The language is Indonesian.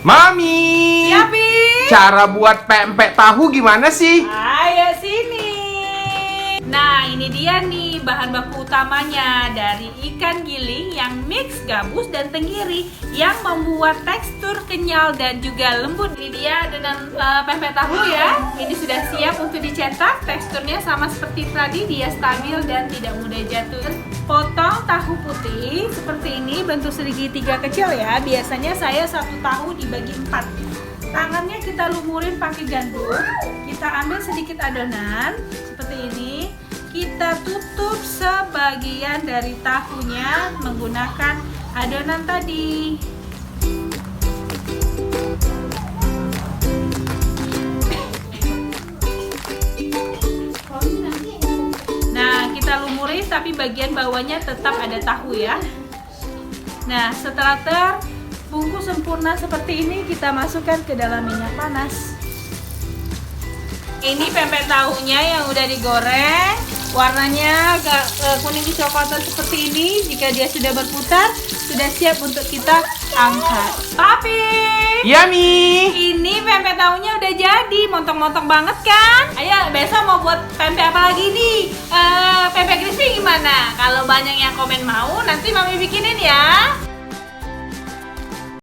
Mami, Ya, Pi. cara buat pempek tahu gimana sih? Ayo sini. Nah, ini dia nih bahan baku utamanya dari ikan giling yang mix gabus dan tenggiri yang membuat tekstur kenyal dan juga lembut. Ini dia adonan pempek tahu ya. Ini sudah siap untuk dicetak. Teksturnya sama seperti tadi, dia stabil dan tidak mudah jatuh. Potong tahu putih seperti ini, bentuk segitiga kecil ya. Biasanya saya satu tahu dibagi 4. Tangannya kita lumurin pakai gandum. Kita ambil sedikit adonan seperti ini. Kita tutup sebagian dari tahunya menggunakan adonan tadi. Nah, kita lumurin tapi bagian bawahnya tetap ada tahu ya. Nah, setelah terbungkus sempurna seperti ini, kita masukkan ke dalam minyak panas. Ini pempek tahunya yang udah digoreng, warnanya agak kuning kecoklatan seperti ini. Jika dia sudah berputar, sudah siap untuk kita angkat. Papi, Yummy. ini pempek tahunya udah jadi, montong-montong banget kan? Ayo, besok mau buat pempek apa lagi nih? Pempek crispy gimana? Kalau banyak yang komen mau, nanti Mami bikinin ya.